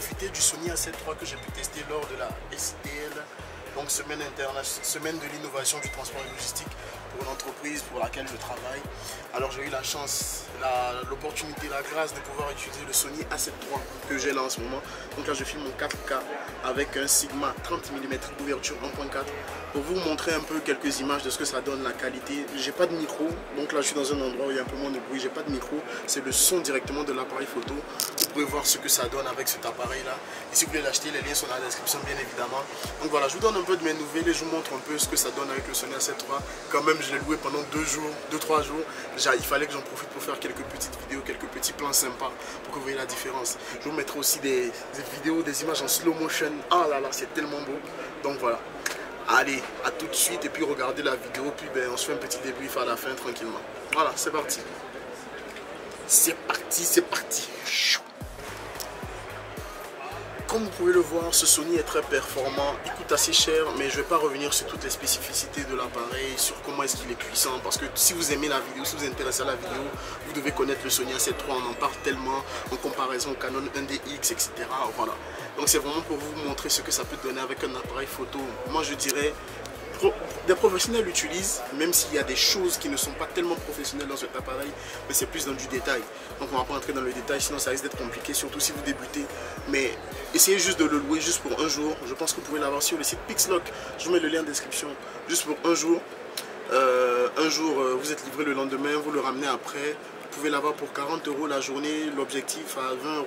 profiter du Sony A7 III que j'ai pu tester lors de la STL, donc semaine de l'innovation du transport et logistique pour l'entreprise pour laquelle je travaille. Alors j'ai eu la chance, l'opportunité, la grâce de pouvoir utiliser le Sony A7 III que j'ai là en ce moment. Donc là je filme en 4K avec un Sigma 30 mm ouverture 1.4 pour vous montrer un peu quelques images de ce que ça donne, la qualité. J'ai pas de micro, donc là je suis dans un endroit où il y a un peu moins de bruit, j'ai pas de micro, c'est le son directement de l'appareil photo. Vous pouvez voir ce que ça donne avec cet appareil là. Et si vous voulez l'acheter, les liens sont dans la description bien évidemment. Donc voilà, je vous donne un peu de mes nouvelles et je vous montre un peu ce que ça donne avec le Sony A7 III. Quand même je l'ai loué pendant 2-3 jours. Il fallait que j'en profite pour faire quelques petites vidéos, quelques petits plans sympas pour que vous voyez la différence. Je vous mettrai aussi des vidéos, des images en slow motion. Ah là là, c'est tellement beau. Donc voilà. Allez, à tout de suite et puis regardez la vidéo, puis ben, on se fait un petit débrief à la fin tranquillement. Voilà, c'est parti. C'est parti, c'est parti. Comme vous pouvez le voir, ce Sony est très performant, il coûte assez cher, mais je ne vais pas revenir sur toutes les spécificités de l'appareil, sur comment est-ce qu'il est puissant, parce que si vous aimez la vidéo, si vous êtes intéressé à la vidéo, vous devez connaître le Sony A7 III, on en parle tellement en comparaison au Canon 1DX, etc. Voilà. Donc c'est vraiment pour vous montrer ce que ça peut donner avec un appareil photo. Moi je dirais, des professionnels l'utilisent, même s'il y a des choses qui ne sont pas tellement professionnelles dans cet appareil, mais c'est plus dans du détail. Donc on va pas entrer dans le détail, sinon ça risque d'être compliqué, surtout si vous débutez. Mais essayez juste de le louer juste pour un jour. Je pense que vous pouvez l'avoir sur le site Pixlock. Je vous mets le lien en description. Juste pour un jour. Vous êtes livré le lendemain, vous le ramenez après. Vous pouvez l'avoir pour 40 € la journée, l'objectif à 20 €.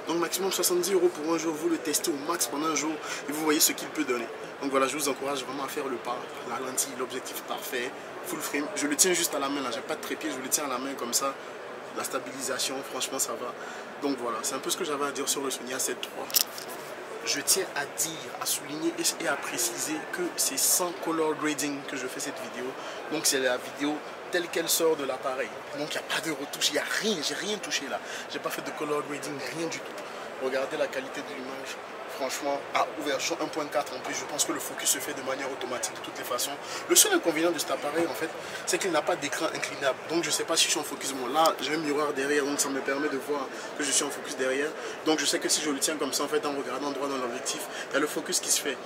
Donc maximum 70 € pour un jour. Vous le testez au max pendant un jour et vous voyez ce qu'il peut donner. Donc voilà, je vous encourage vraiment à faire le pas. La lentille, l'objectif parfait, full frame. Je le tiens juste à la main là, j'ai pas de trépied, je le tiens à la main comme ça. La stabilisation, franchement ça va. Donc voilà, c'est un peu ce que j'avais à dire sur le Sony A7 III. Je tiens à dire, à souligner et à préciser que c'est sans color grading que je fais cette vidéo. Donc c'est la vidéo telle qu'elle sort de l'appareil. Donc il n'y a pas de retouche, il n'y a rien, j'ai rien touché là. J'ai pas fait de color grading, rien du tout. Regardez la qualité de l'image. Franchement, à ouverture 1.4 en plus, je pense que le focus se fait de manière automatique de toutes les façons. Le seul inconvénient de cet appareil, en fait, c'est qu'il n'a pas d'écran inclinable. Donc, je ne sais pas si je suis en focus. Bon, là, j'ai un miroir derrière, donc ça me permet de voir que je suis en focus derrière. Donc, je sais que si je le tiens comme ça, en fait, en regardant droit dans l'objectif, il y a le focus qui se fait.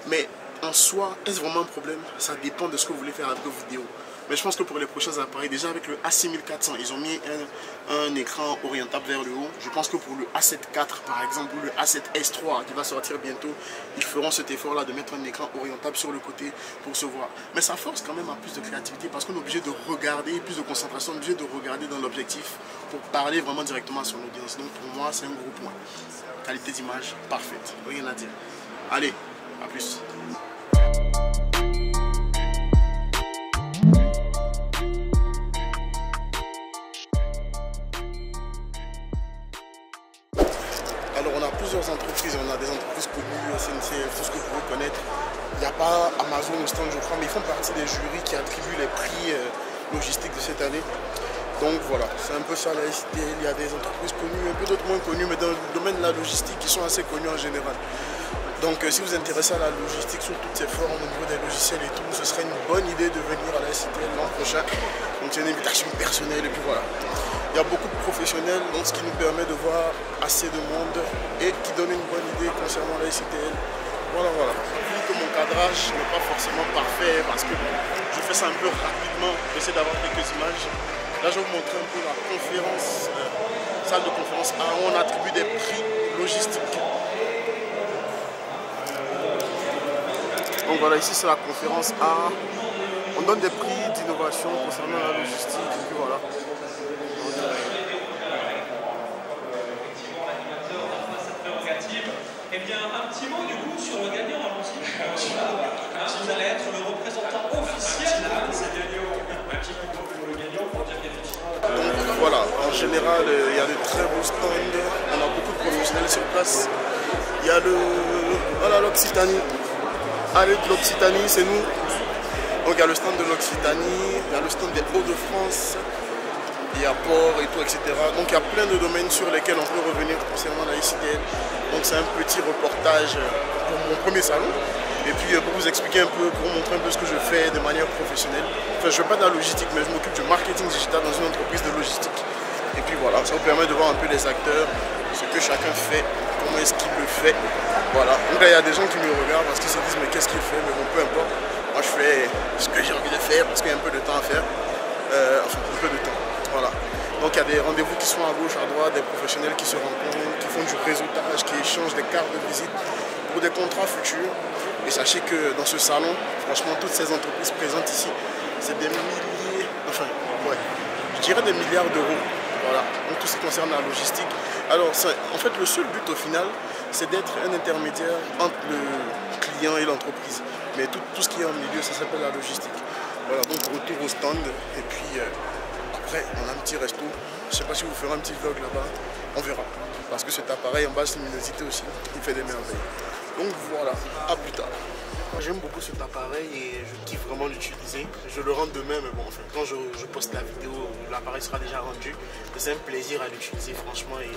Mais en soi, est-ce vraiment un problème? Ça dépend de ce que vous voulez faire avec vos vidéos. Mais je pense que pour les prochains appareils, déjà avec le A6400, ils ont mis un écran orientable vers le haut. Je pense que pour le A7 IV par exemple, ou le A7S III qui va sortir bientôt, ils feront cet effort-là de mettre un écran orientable sur le côté pour se voir. Mais ça force quand même à plus de créativité parce qu'on est obligé de regarder, plus de concentration, on est obligé de regarder dans l'objectif pour parler vraiment directement à son audience. Donc pour moi, c'est un gros point. Qualité d'image parfaite, rien à dire. Allez, à plus. Alors on a plusieurs entreprises, on a des entreprises connues, SNCF, tout ce que vous pouvez connaître. Il n'y a pas Amazon au stand je crois, mais ils font partie des jurys qui attribuent les prix logistiques de cette année. Donc voilà, c'est un peu ça la STL, il y a des entreprises connues, un peu d'autres moins connues, mais dans le domaine de la logistique, qui sont assez connues en général. Donc si vous vous intéressez à la logistique sous toutes ses formes, au niveau des logiciels et tout, ce serait une bonne idée de venir à la STL l'an prochain. Donc c'est une invitation personnelle et puis voilà. Il y a beaucoup de professionnels, donc ce qui nous permet de voir assez de monde et qui donne une bonne idée concernant la STL. Voilà, voilà. Vu que mon cadrage n'est pas forcément parfait parce que je fais ça un peu rapidement, j'essaie d'avoir quelques images. Là, je vais vous montrer un peu la conférence, salle de conférence A, où on attribue des prix logistiques. Donc voilà, ici c'est la conférence A. On donne des prix d'innovation concernant la logistique et puis voilà. Eh bien, un petit mot du coup sur le gagnant, allons-y. Vous allez être le représentant officiel de ce gagnant. Un petit mot pour le gagnant pour dire qu'effectivement. Donc voilà, en général, il y a de très beaux stands. On a beaucoup de professionnels sur place. Il y a voilà, l'Occitanie. Allez, l'Occitanie, c'est nous. Donc il y a le stand de l'Occitanie, il y a le stand des Hauts-de-France. Il y a port et tout, etc. Donc il y a plein de domaines sur lesquels on peut revenir concernant la STL. Donc c'est un petit reportage pour mon premier salon. Et puis pour vous expliquer un peu, pour vous montrer un peu ce que je fais de manière professionnelle. Enfin, je ne fais pas de la logistique, mais je m'occupe du marketing digital dans une entreprise de logistique. Et puis voilà, ça vous permet de voir un peu les acteurs, ce que chacun fait, comment est-ce qu'il fait. Voilà, donc là il y a des gens qui me regardent parce qu'ils se disent mais qu'est-ce qu'il fait, mais bon peu importe. Moi je fais ce que j'ai envie de faire parce qu'il y a un peu de temps à faire. Enfin un peu de temps, voilà. Donc il y a des rendez-vous qui sont à gauche, à droite, des professionnels qui se rencontrent, qui font du réseautage, qui échangent des cartes de visite pour des contrats futurs. Et sachez que dans ce salon, franchement, toutes ces entreprises présentes ici, c'est des milliers, enfin, ouais, je dirais des milliards d'euros. Voilà, donc tout ce qui concerne la logistique. Alors, en fait, le seul but au final, c'est d'être un intermédiaire entre le client et l'entreprise. Mais tout ce qui est en milieu, ça s'appelle la logistique. Voilà, donc retour au stand. Et puis, après, on a un petit resto. Je ne sais pas si vous ferez un petit vlog là-bas. On verra. Parce que cet appareil en basse luminosité aussi, il fait des merveilles. Donc voilà, à plus tard. J'aime beaucoup cet appareil et je kiffe vraiment l'utiliser. Je le rends demain, mais bon, enfin, quand je poste la vidéo, l'appareil sera déjà rendu. C'est un plaisir à l'utiliser, franchement. Et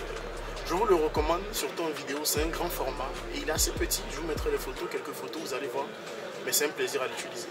je vous le recommande, surtout en vidéo. C'est un grand format et il est assez petit. Je vous mettrai les photos, quelques photos, vous allez voir. Mais c'est un plaisir à l'utiliser.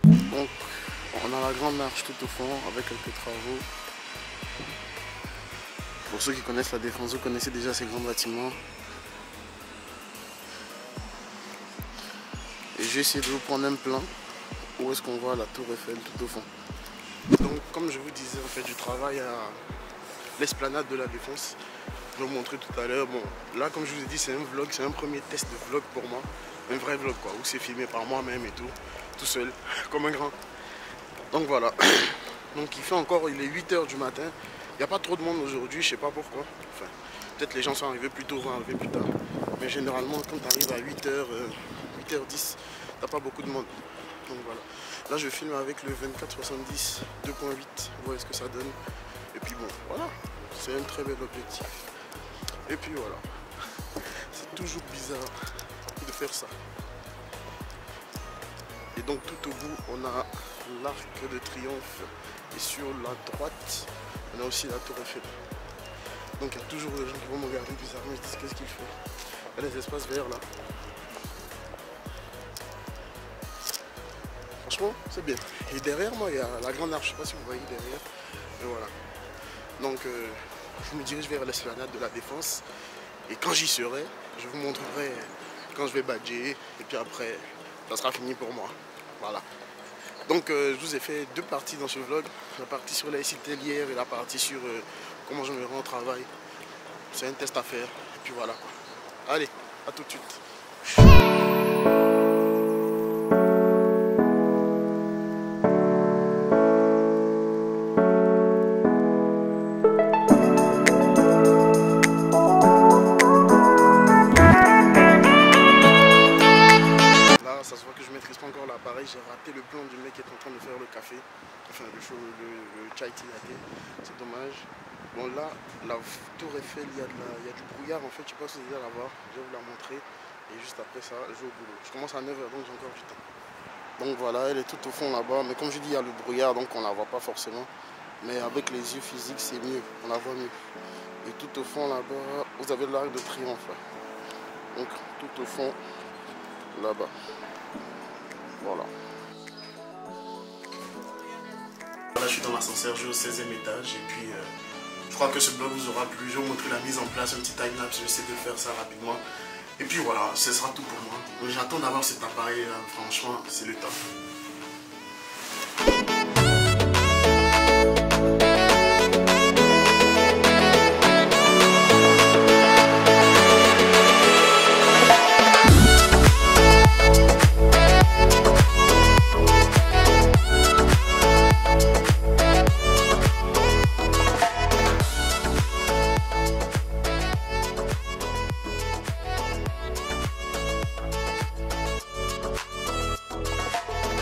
Donc, on a la grande marche tout au fond avec quelques travaux. Pour ceux qui connaissent la Défense, vous connaissez déjà ces grands bâtiments. Et j'ai essayé de vous prendre un plan où est-ce qu'on voit la tour Eiffel tout au fond. Donc, comme je vous disais, on fait du travail à l'esplanade de la Défense. Je vais vous montrer tout à l'heure. Bon, là, comme je vous ai dit, c'est un vlog, c'est un premier test de vlog pour moi. Un vrai vlog, quoi, où c'est filmé par moi-même et tout seul, comme un grand. Donc voilà. Donc il fait encore, il est 8 h du matin. Il n'y a pas trop de monde aujourd'hui, je sais pas pourquoi. Enfin, peut-être les gens sont arrivés plus tôt, vont arriver plus tard. Mais généralement, quand tu arrives à 8 h, 8h10, t'as pas beaucoup de monde. Donc voilà. Là, je filme avec le 24-70 2.8. Vous voyez ce que ça donne. Et puis bon, voilà. C'est un très bel objectif. Et puis voilà. C'est toujours bizarre de faire ça. Et donc tout au bout, on a l'Arc de Triomphe. Et sur la droite, on a aussi la Tour Eiffel. Donc il y a toujours des gens qui vont me regarder bizarrement et se disent qu'est-ce qu'il fait. Il y a des espaces verts là. Franchement, c'est bien. Et derrière moi, il y a la grande arche. Je ne sais pas si vous voyez derrière. Et voilà. Donc je me dirige vers l'esplanade de la Défense. Et quand j'y serai, je vous montrerai quand je vais badger. Et puis après, ça sera fini pour moi. Voilà. Donc je vous ai fait deux parties dans ce vlog. La partie sur la cités hier et la partie sur comment je me rends au travail. C'est un test à faire. Et puis voilà. Allez, à tout de suite. J'ai raté le plan du mec qui est en train de faire le café, enfin le chai tea latte, c'est dommage. Bon là, la tour Eiffel, il y a du brouillard en fait, je sais pas si vous allez la voir, je vais vous la montrer. Et juste après ça, je vais au boulot. Je commence à 9 h donc j'ai encore du temps. Donc voilà, elle est tout au fond là-bas, mais comme je dis, il y a le brouillard donc on la voit pas forcément. Mais avec les yeux physiques c'est mieux, on la voit mieux. Et tout au fond là-bas, vous avez l'Arc de Triomphe. Donc tout au fond là-bas. Voilà. Là, je suis dans l'ascenseur, je suis au 16e étage et puis je crois que ce blog vous aura plu. Je vais vous montrer la mise en place, un petit time-lapse, j'essaie de faire ça rapidement. Et puis voilà, ce sera tout pour moi. J'attends d'avoir cet appareil là, franchement, c'est le temps.